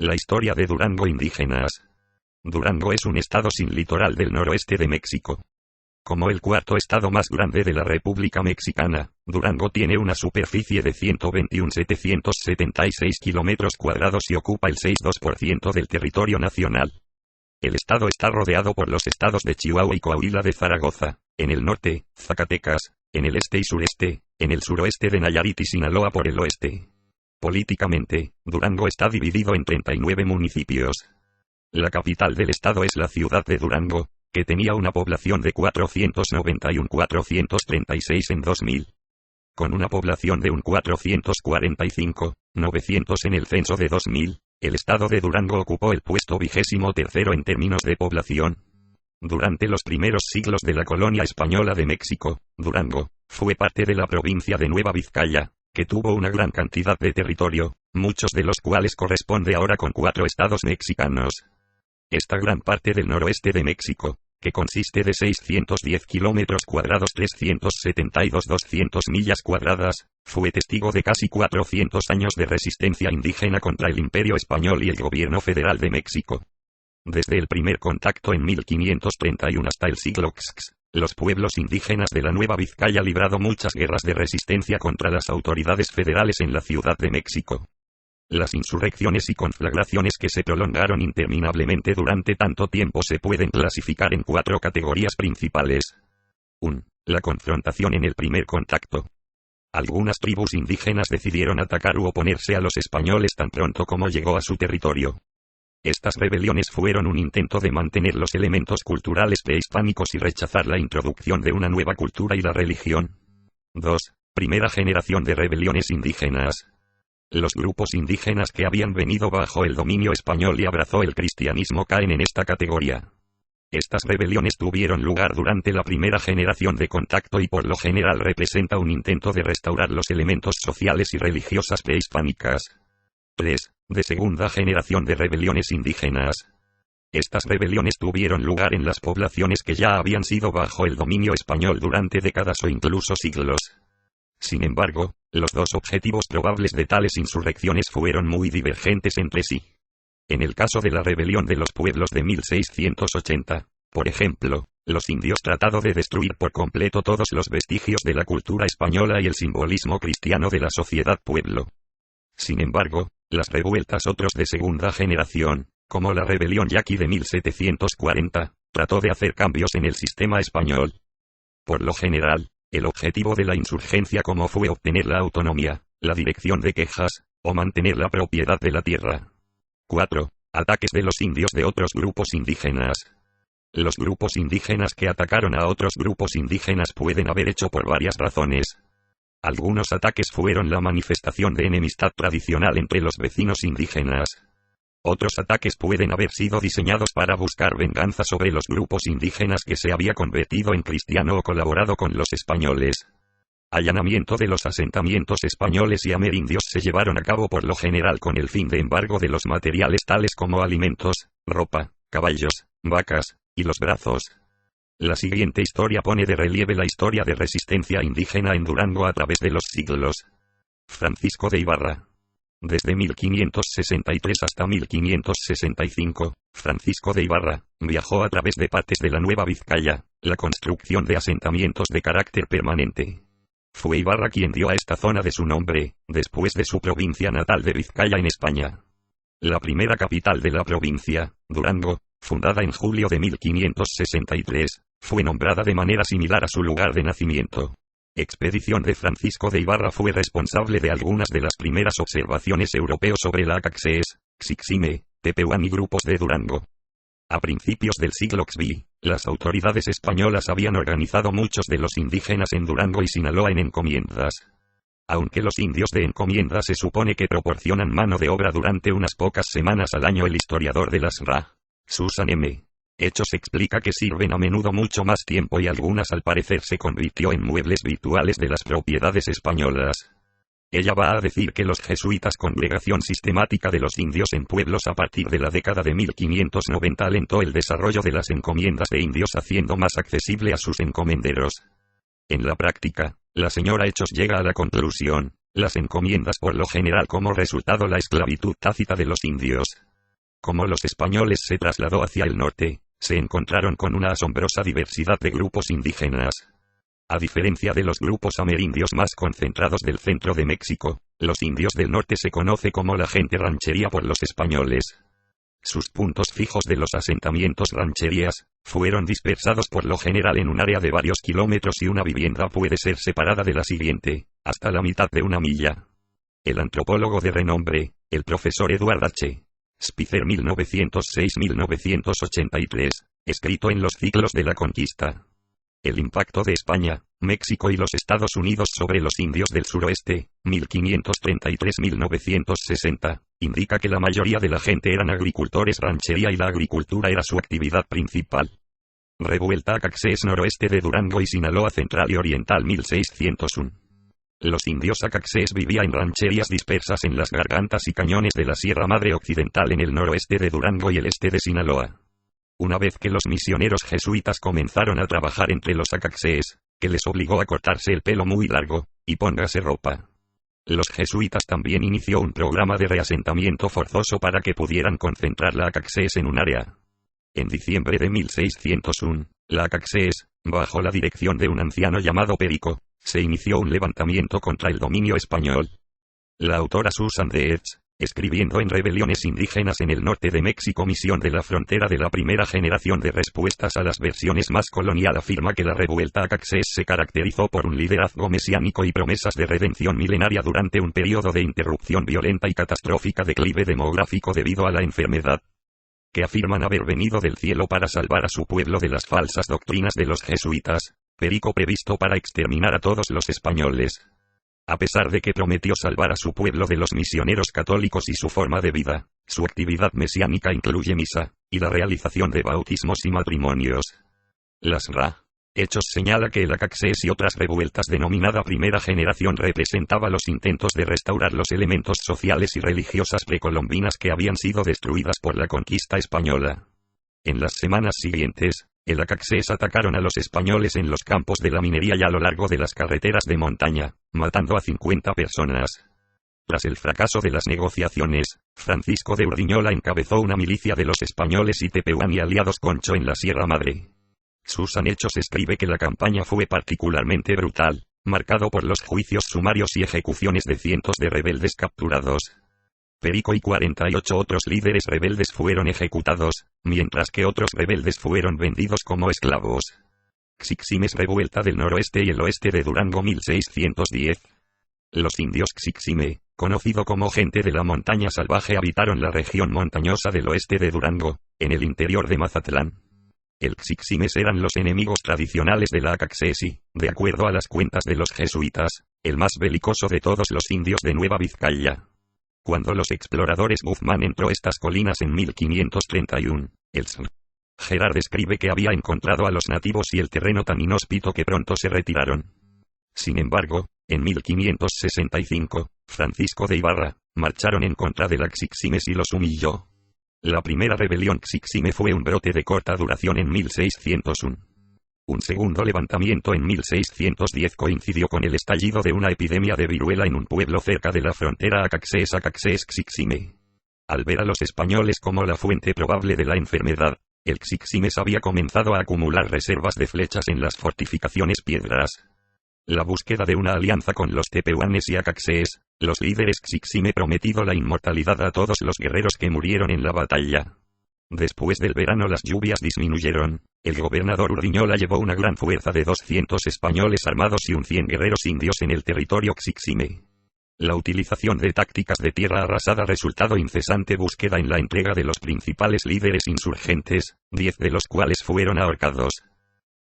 La historia de Durango indígenas. Durango es un estado sin litoral del noroeste de México. Como el cuarto estado más grande de la República Mexicana, Durango tiene una superficie de 121.776 kilómetros cuadrados y ocupa el 6,2% del territorio nacional. El estado está rodeado por los estados de Chihuahua y Coahuila de Zaragoza, en el norte, Zacatecas, en el este y sureste, en el suroeste de Nayarit y Sinaloa por el oeste. Políticamente, Durango está dividido en 39 municipios. La capital del estado es la ciudad de Durango, que tenía una población de 491.436 en 2000. Con una población de 445.900 en el censo de 2000, el estado de Durango ocupó el puesto 23º en términos de población. Durante los primeros siglos de la colonia española de México, Durango fue parte de la provincia de Nueva Vizcaya, que tuvo una gran cantidad de territorio, muchos de los cuales corresponde ahora con 4 estados mexicanos. Esta gran parte del noroeste de México, que consiste de 610 kilómetros cuadrados 372.200 millas cuadradas, fue testigo de casi 400 años de resistencia indígena contra el Imperio Español y el gobierno federal de México. Desde el primer contacto en 1531 hasta el siglo XX, los pueblos indígenas de la Nueva Vizcaya librado muchas guerras de resistencia contra las autoridades federales en la Ciudad de México. Las insurrecciones y conflagraciones que se prolongaron interminablemente durante tanto tiempo se pueden clasificar en 4 categorías principales. 1. La confrontación en el primer contacto. Algunas tribus indígenas decidieron atacar u oponerse a los españoles tan pronto como llegó a su territorio. Estas rebeliones fueron un intento de mantener los elementos culturales prehispánicos y rechazar la introducción de una nueva cultura y la religión. 2. Primera generación de rebeliones indígenas. Los grupos indígenas que habían venido bajo el dominio español y abrazó el cristianismo caen en esta categoría. Estas rebeliones tuvieron lugar durante la primera generación de contacto y por lo general representa un intento de restaurar los elementos sociales y religiosas prehispánicas. 3. De segunda generación de rebeliones indígenas. Estas rebeliones tuvieron lugar en las poblaciones que ya habían sido bajo el dominio español durante décadas o incluso siglos. Sin embargo, los dos objetivos probables de tales insurrecciones fueron muy divergentes entre sí. En el caso de la rebelión de los pueblos de 1680, por ejemplo, los indios trataron de destruir por completo todos los vestigios de la cultura española y el simbolismo cristiano de la sociedad pueblo. Sin embargo, las revueltas otros de segunda generación, como la rebelión yaqui de 1740, trató de hacer cambios en el sistema español. Por lo general, el objetivo de la insurgencia como fue obtener la autonomía, la dirección de quejas, o mantener la propiedad de la tierra. 4. Ataques de los indios de otros grupos indígenas. Los grupos indígenas que atacaron a otros grupos indígenas pueden haber hecho por varias razones. Algunos ataques fueron la manifestación de enemistad tradicional entre los vecinos indígenas. Otros ataques pueden haber sido diseñados para buscar venganza sobre los grupos indígenas que se había convertido en cristiano o colaborado con los españoles. Allanamiento de los asentamientos españoles y amerindios se llevaron a cabo por lo general con el fin de embargo de los materiales tales como alimentos, ropa, caballos, vacas, y los brazos. La siguiente historia pone de relieve la historia de resistencia indígena en Durango a través de los siglos. Francisco de Ibarra. Desde 1563 hasta 1565, Francisco de Ibarra viajó a través de partes de la Nueva Vizcaya, la construcción de asentamientos de carácter permanente. Fue Ibarra quien dio a esta zona de su nombre, después de su provincia natal de Vizcaya en España. La primera capital de la provincia, Durango, fundada en julio de 1563, fue nombrada de manera similar a su lugar de nacimiento. Expedición de Francisco de Ibarra fue responsable de algunas de las primeras observaciones europeos sobre la Acaxes, Xixime, Tepehuán y grupos de Durango. A principios del siglo XVI, las autoridades españolas habían organizado muchos de los indígenas en Durango y Sinaloa en encomiendas. Aunque los indios de encomienda se supone que proporcionan mano de obra durante unas pocas semanas al año, el historiador de las RA, Susan M. Hechos explica que sirven a menudo mucho más tiempo y algunas al parecer se convirtió en muebles virtuales de las propiedades españolas. Ella va a decir que los jesuitas, congregación sistemática de los indios en pueblos a partir de la década de 1590, alentó el desarrollo de las encomiendas de indios haciendo más accesible a sus encomenderos. En la práctica, la señora Hechos llega a la conclusión, las encomiendas por lo general como resultado la esclavitud tácita de los indios. Como los españoles se trasladó hacia el norte, se encontraron con una asombrosa diversidad de grupos indígenas. A diferencia de los grupos amerindios más concentrados del centro de México, los indios del norte se conoce como la gente ranchería por los españoles. Sus puntos fijos de los asentamientos rancherías fueron dispersados por lo general en un área de varios kilómetros y una vivienda puede ser separada de la siguiente, hasta la mitad de una milla. El antropólogo de renombre, el profesor Edward H. Spitzer 1906-1983, escrito en los ciclos de la conquista. El impacto de España, México y los Estados Unidos sobre los indios del suroeste, 1533-1960, indica que la mayoría de la gente eran agricultores ranchería y la agricultura era su actividad principal. Revuelta Acaxees noroeste de Durango y Sinaloa central y oriental 1601. Los indios Acaxees vivían en rancherías dispersas en las gargantas y cañones de la Sierra Madre Occidental en el noroeste de Durango y el este de Sinaloa. Una vez que los misioneros jesuitas comenzaron a trabajar entre los Acaxees, que les obligó a cortarse el pelo muy largo, y póngase ropa. Los jesuitas también inició un programa de reasentamiento forzoso para que pudieran concentrar la Acaxees en un área. En diciembre de 1601, la Acaxees, bajo la dirección de un anciano llamado Perico, se inició un levantamiento contra el dominio español. La autora Susan Deeds, escribiendo en Rebeliones indígenas en el norte de México, misión de la frontera de la primera generación de respuestas a las versiones más colonial, afirma que la revuelta Acaxees se caracterizó por un liderazgo mesiánico y promesas de redención milenaria durante un periodo de interrupción violenta y catastrófica declive demográfico debido a la enfermedad, que afirman haber venido del cielo para salvar a su pueblo de las falsas doctrinas de los jesuitas, Perico previsto para exterminar a todos los españoles. A pesar de que prometió salvar a su pueblo de los misioneros católicos y su forma de vida, su actividad mesiánica incluye misa, y la realización de bautismos y matrimonios. Las Ra. Hechos señala que el Acaxees y otras revueltas denominada primera generación representaba los intentos de restaurar los elementos sociales y religiosas precolombinas que habían sido destruidas por la conquista española. En las semanas siguientes, el Acaxees atacaron a los españoles en los campos de la minería y a lo largo de las carreteras de montaña, matando a 50 personas. Tras el fracaso de las negociaciones, Francisco de Urdiñola encabezó una milicia de los españoles y Tepehuán y aliados Concho en la Sierra Madre. Susan Hechos escribe que la campaña fue particularmente brutal, marcado por los juicios sumarios y ejecuciones de cientos de rebeldes capturados. Perico y 48 otros líderes rebeldes fueron ejecutados, mientras que otros rebeldes fueron vendidos como esclavos. Xiximes revuelta del noroeste y el oeste de Durango 1610. Los indios Xixime, conocido como gente de la montaña salvaje, habitaron la región montañosa del oeste de Durango, en el interior de Mazatlán. El Xiximes eran los enemigos tradicionales de la Acaxees y, de acuerdo a las cuentas de los jesuitas, el más belicoso de todos los indios de Nueva Vizcaya. Cuando los exploradores Guzmán entró estas colinas en 1531, el Sr. Gerard describe que había encontrado a los nativos y el terreno tan inhóspito que pronto se retiraron. Sin embargo, en 1565, Francisco de Ibarra, marcharon en contra de la Xiximes y los humilló. La primera rebelión Xixime fue un brote de corta duración en 1601. Un segundo levantamiento en 1610 coincidió con el estallido de una epidemia de viruela en un pueblo cerca de la frontera Acaxees Xixime. Al ver a los españoles como la fuente probable de la enfermedad, el Xiximes había comenzado a acumular reservas de flechas en las fortificaciones piedras. La búsqueda de una alianza con los tepehuanes y Acaxees, los líderes Xixime prometido la inmortalidad a todos los guerreros que murieron en la batalla. Después del verano las lluvias disminuyeron, el gobernador Urdiñola llevó una gran fuerza de 200 españoles armados y 100 guerreros indios en el territorio Xixime. La utilización de tácticas de tierra arrasada resultado incesante búsqueda en la entrega de los principales líderes insurgentes, 10 de los cuales fueron ahorcados.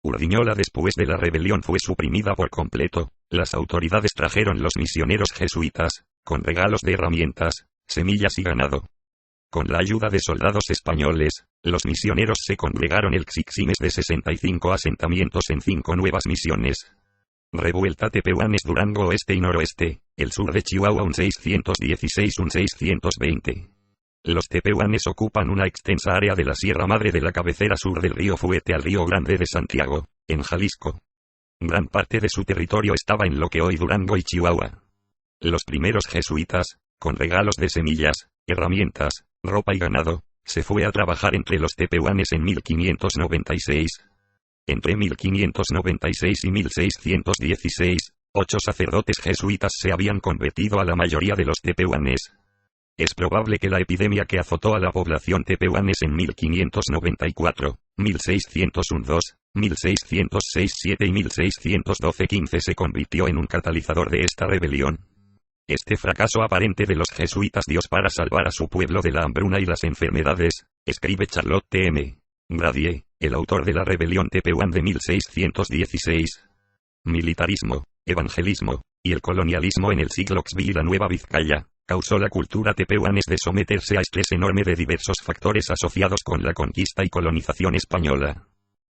Urdiñola después de la rebelión fue suprimida por completo, las autoridades trajeron los misioneros jesuitas, con regalos de herramientas, semillas y ganado. Con la ayuda de soldados españoles, los misioneros se congregaron el Xiximes de 65 asentamientos en 5 nuevas misiones. Revuelta Tepehuanes Durango oeste y noroeste, el sur de Chihuahua un 616 un 620. Los tepehuanes ocupan una extensa área de la Sierra Madre de la cabecera sur del río Fuerte al río Grande de Santiago, en Jalisco. Gran parte de su territorio estaba en lo que hoy Durango y Chihuahua. Los primeros jesuitas, con regalos de semillas, herramientas, ropa y ganado, Se fue a trabajar entre los tepehuanes en 1596. Entre 1596 y 1616, 8 sacerdotes jesuitas se habían convertido a la mayoría de los tepehuanes. Es probable que la epidemia que azotó a la población tepehuanes en 1594, 1601-2, 1606-7 y 1612-15 se convirtió en un catalizador de esta rebelión. Este fracaso aparente de los jesuitas dio para salvar a su pueblo de la hambruna y las enfermedades, escribe Charlotte M. Gradier, el autor de la rebelión tepehuán de 1616. Militarismo, evangelismo, y el colonialismo en el siglo XVI y la Nueva Vizcaya, causó la cultura tepehuanes de someterse a estrés enorme de diversos factores asociados con la conquista y colonización española.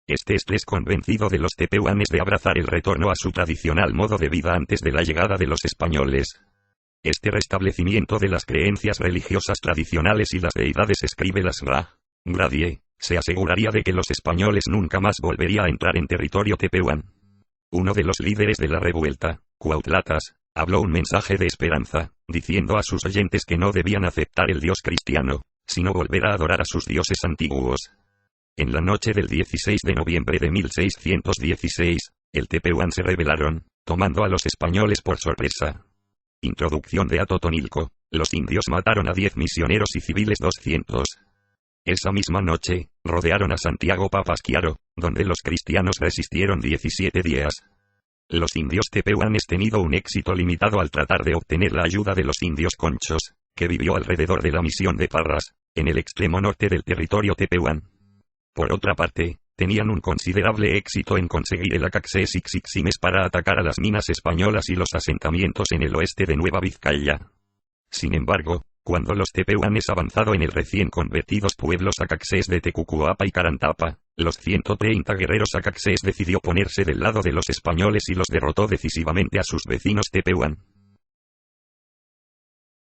Este estrés convencido de los tepehuanes de abrazar el retorno a su tradicional modo de vida antes de la llegada de los españoles. Este restablecimiento de las creencias religiosas tradicionales y las deidades, escribe Gradier, se aseguraría de que los españoles nunca más volvería a entrar en territorio tepehuán. Uno de los líderes de la revuelta, Cuautlatas, habló un mensaje de esperanza, diciendo a sus oyentes que no debían aceptar el Dios cristiano, sino volver a adorar a sus dioses antiguos. En la noche del 16 de noviembre de 1616, el tepehuán se rebelaron, tomando a los españoles por sorpresa. Introducción de Atotonilco: los indios mataron a 10 misioneros y civiles 200. Esa misma noche, rodearon a Santiago Papasquiaro, donde los cristianos resistieron 17 días. Los indios tepehuanes tenido un éxito limitado al tratar de obtener la ayuda de los indios conchos, que vivió alrededor de la misión de Parras, en el extremo norte del territorio tepehuán. Por otra parte, tenían un considerable éxito en conseguir el Acaxes y Xiximes para atacar a las minas españolas y los asentamientos en el oeste de Nueva Vizcaya. Sin embargo, cuando los tepehuanes avanzado en el recién convertidos pueblos acaxes de Tecucuapa y Carantapa, los 130 guerreros acaxes decidió ponerse del lado de los españoles y los derrotó decisivamente a sus vecinos tepehuán.